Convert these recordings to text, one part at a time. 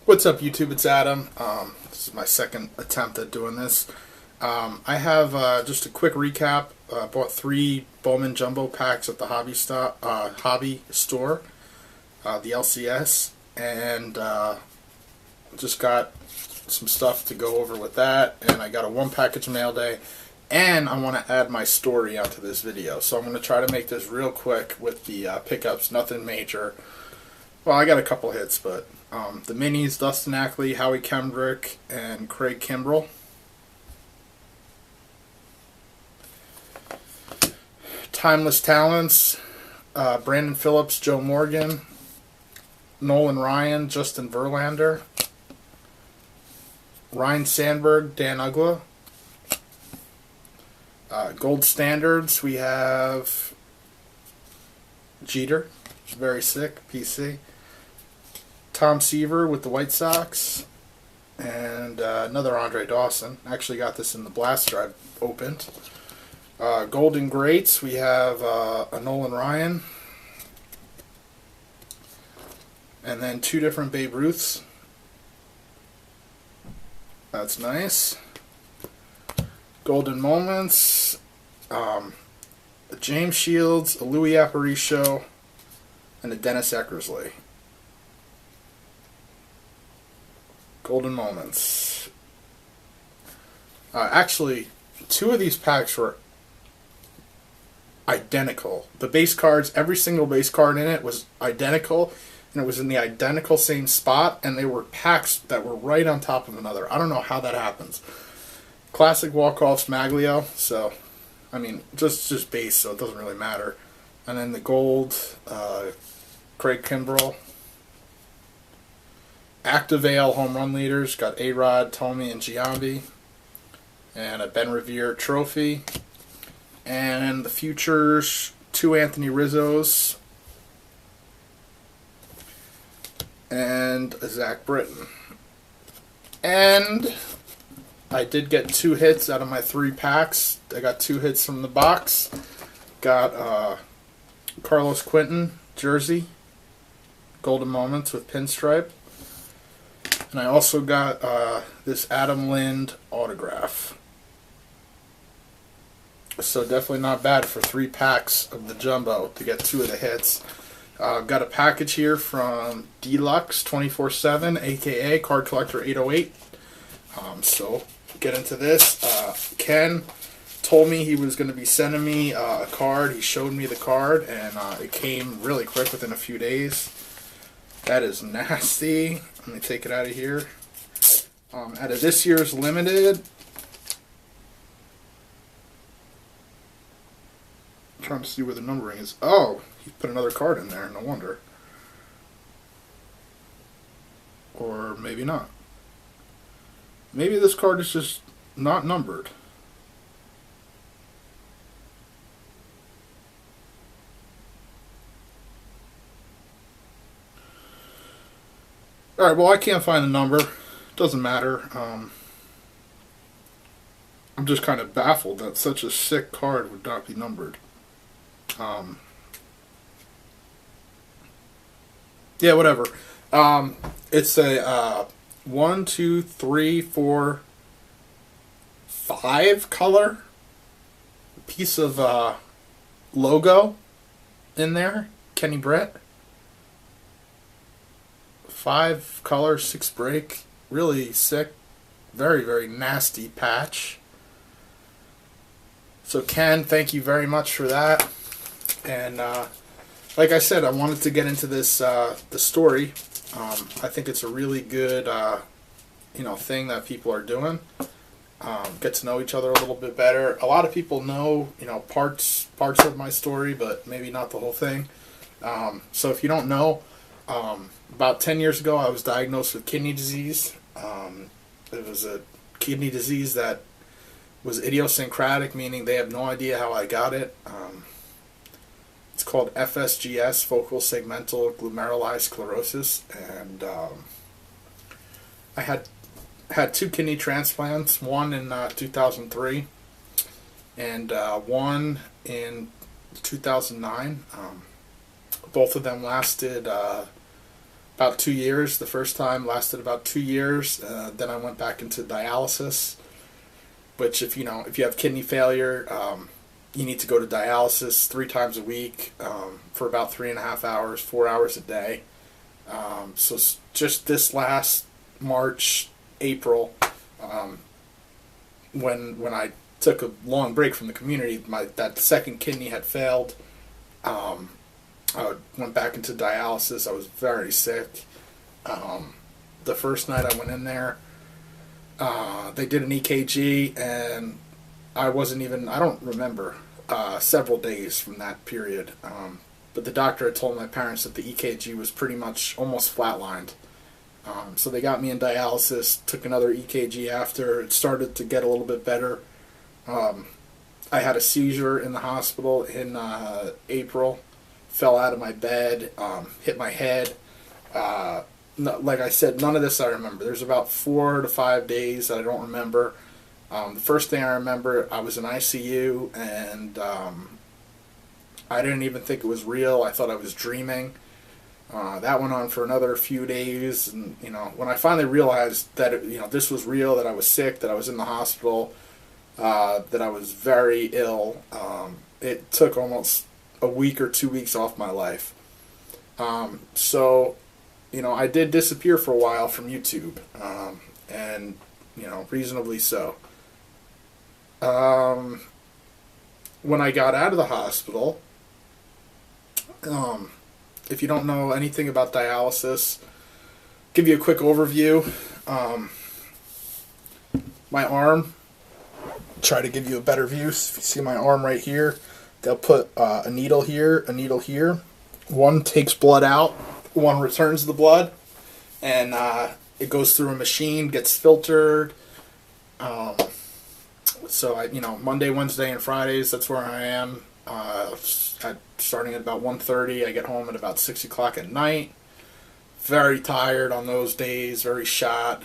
What's up, YouTube? It's Adam. This is my second attempt at doing this. I have just a quick recap. Bought 3 Bowman Jumbo packs at the hobby store, the LCS, and just got some stuff to go over with that. And I got a 1-package Mailday, and I want to add my story onto this video. So I'm going to try to make this real quick with the pickups. Nothing major. Well, I got a couple hits, but the minis: Dustin Ackley, Howie Kendrick, and Craig Kimbrell. Timeless Talents: Brandon Phillips, Joe Morgan, Nolan Ryan, Justin Verlander, Ryan Sandberg, Dan Uggla. Gold Standards, we have Jeter, very sick, PC. Tom Seaver with the White Sox, and another Andre Dawson. Actually got this in the blaster I've opened. Golden Greats, we have a Nolan Ryan, and then 2 different Babe Ruths. That's nice. Golden Moments, a James Shields, a Louis Aparicio, and a Dennis Eckersley. Golden Moments. Actually, 2 of these packs were identical. The base cards, every single base card in it was identical, and it was in the identical same spot, and they were packs that were right on top of another. I don't know how that happens. Classic walk-offs Maglio, so, I mean, just base, so it doesn't really matter. And then the gold, Craig Kimbrell. Active AL home run leaders, got A-Rod, Tommy, and Giambi. And a Ben Revere trophy. And the futures, 2 Anthony Rizzos. And a Zach Britton. And I did get 2 hits out of my 3 packs. I got 2 hits from the box. Got Carlos Quentin jersey, Golden Moments with pinstripe. And I also got this Adam Lind autograph. So definitely not bad for 3 packs of the Jumbo to get 2 of the hits. Got a package here from DELUX247, aka Card Collector 808. So get into this. Ken told me he was going to be sending me a card. He showed me the card, and it came really quick, within a few days. That is nasty. Let me take it out of here. Out of this year's limited, I'm trying to see where the numbering is. Oh, he put another card in there. No wonder. Or maybe not. Maybe this card is just not numbered. Alright, well, I can't find the number. Doesn't matter. I'm just kind of baffled that such a sick card would not be numbered. Yeah, whatever. It's a 1, 2, 3, 4, 5 color piece of logo in there. Kenny Britt. 5 color, 6 break. Really sick. Very, very nasty patch. So Ken, thank you very much for that. And like I said, I wanted to get into this the story. I think it's a really good thing that people are doing. Get to know each other a little bit better. A lot of people know parts of my story, but maybe not the whole thing. So if you don't know, about 10 years ago, I was diagnosed with kidney disease. It was a kidney disease that was idiosyncratic, meaning they have no idea how I got it. It's called FSGS, focal segmental glomerular sclerosis, and I had 2 kidney transplants, one in 2003 and one in 2009. Both of them lasted about 2 years. The first time lasted about 2 years. Then I went back into dialysis, which if you have kidney failure, you need to go to dialysis 3 times a week for about 3.5 hours, 4 hours a day. So just this last March, April, when I took a long break from the community, that second kidney had failed. I went back into dialysis. I was very sick. The first night I went in there, they did an EKG, and I don't remember several days from that period. But the doctor had told my parents that the EKG was pretty much almost flatlined. So they got me in dialysis, took another EKG after. It started to get a little bit better. I had a seizure in the hospital in April. Fell out of my bed, hit my head. Like I said, none of this I remember. There's about 4 to 5 days that I don't remember. The first thing I remember, I was in ICU, and I didn't even think it was real. I thought I was dreaming. That went on for another few days, and when I finally realized that this was real, that I was sick, that I was in the hospital, that I was very ill, it took almost a week or 2 weeks off my life. So I did disappear for a while from YouTube, and reasonably so. When I got out of the hospital, if you don't know anything about dialysis, give you a quick overview. My arm, try to give you a better view. If you see my arm right here, they'll put a needle here, a needle here. One takes blood out, one returns the blood, and it goes through a machine, gets filtered. So Monday, Wednesday, and Fridays, that's where I am. Starting at about 1:30, I get home at about 6 o'clock at night. Very tired on those days, very shot.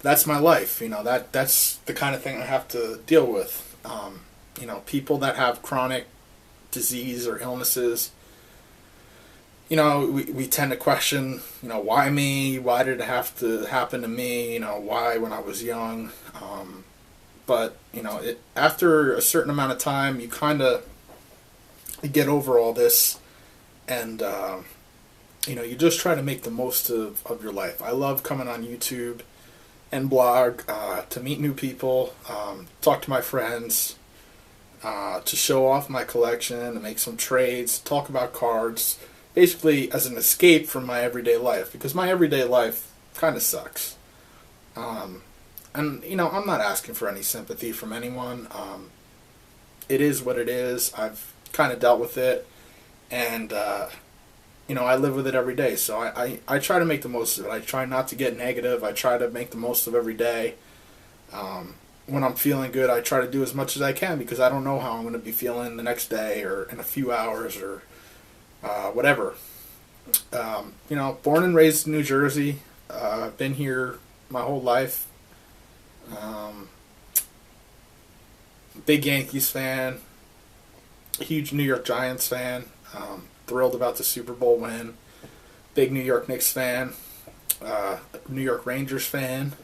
That's my life. That's the kind of thing I have to deal with. People that have chronic disease or illnesses, we tend to question, why me? Why did it have to happen to me? Why when I was young? But after a certain amount of time, you kind of get over all this, and you just try to make the most of your life. I love coming on YouTube and blog to meet new people, talk to my friends, to show off my collection, to make some trades, talk about cards, basically as an escape from my everyday life, because my everyday life kind of sucks. And I'm not asking for any sympathy from anyone. It is what it is. I've kind of dealt with it, and I live with it every day. So I try to make the most of it. I try not to get negative. I try to make the most of every day. When I'm feeling good, I try to do as much as I can, because I don't know how I'm going to be feeling the next day or in a few hours or whatever. Born and raised in New Jersey. I've been here my whole life. Big Yankees fan, huge New York Giants fan, thrilled about the Super Bowl win, big New York Knicks fan, New York Rangers fan,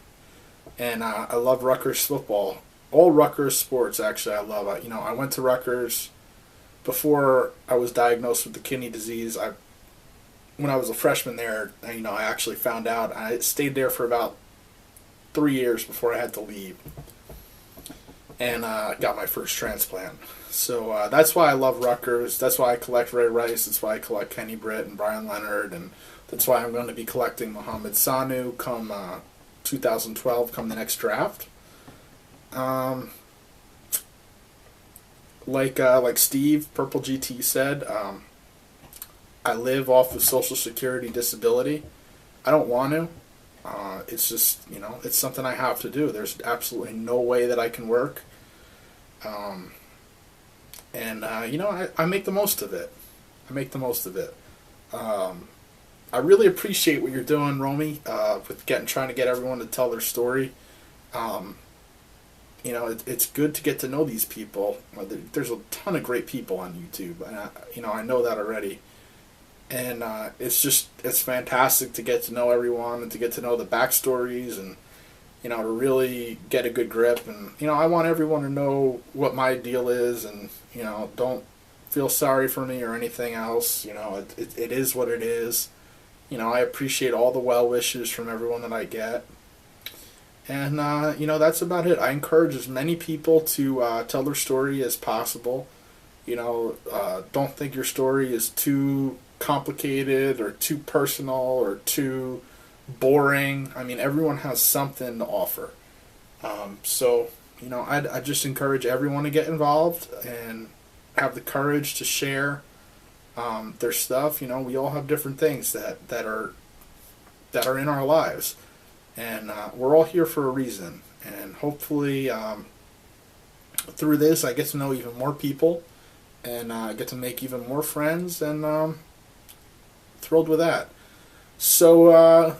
and I love Rutgers football. All Rutgers sports, actually, I love. I went to Rutgers before I was diagnosed with the kidney disease. When I was a freshman there, I actually found out. I stayed there for about 3 years before I had to leave, and got my first transplant. So that's why I love Rutgers. That's why I collect Ray Rice. That's why I collect Kenny Britt and Brian Leonard, and that's why I'm going to be collecting Mohamed Sanu come 2012, come the next draft. Like Steve Purple GT said, I live off of Social Security disability. I don't want to. It's just, it's something I have to do. There's absolutely no way that I can work. I make the most of it. I really appreciate what you're doing, Romie, with trying to get everyone to tell their story. It's good to get to know these people. There's a ton of great people on YouTube, and I know that already. And it's fantastic to get to know everyone and to get to know the backstories and, to really get a good grip. And, I want everyone to know what my deal is and, don't feel sorry for me or anything else. It is what it is. I appreciate all the well wishes from everyone that I get. And, that's about it. I encourage as many people to tell their story as possible. Don't think your story is too complicated or too personal or too boring. I mean, everyone has something to offer. So, I just encourage everyone to get involved and have the courage to share their stuff. We all have different things that are in our lives. And we're all here for a reason. And hopefully through this I get to know even more people and get to make even more friends, and thrilled with that. So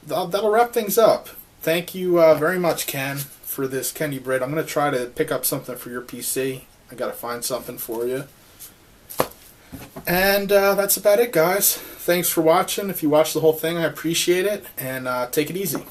that'll wrap things up. Thank you very much, Ken, for this Kenny Britt. I'm going to try to pick up something for your PC. I got to find something for you. And that's about it, guys. Thanks for watching. If you watched the whole thing, I appreciate it. And take it easy.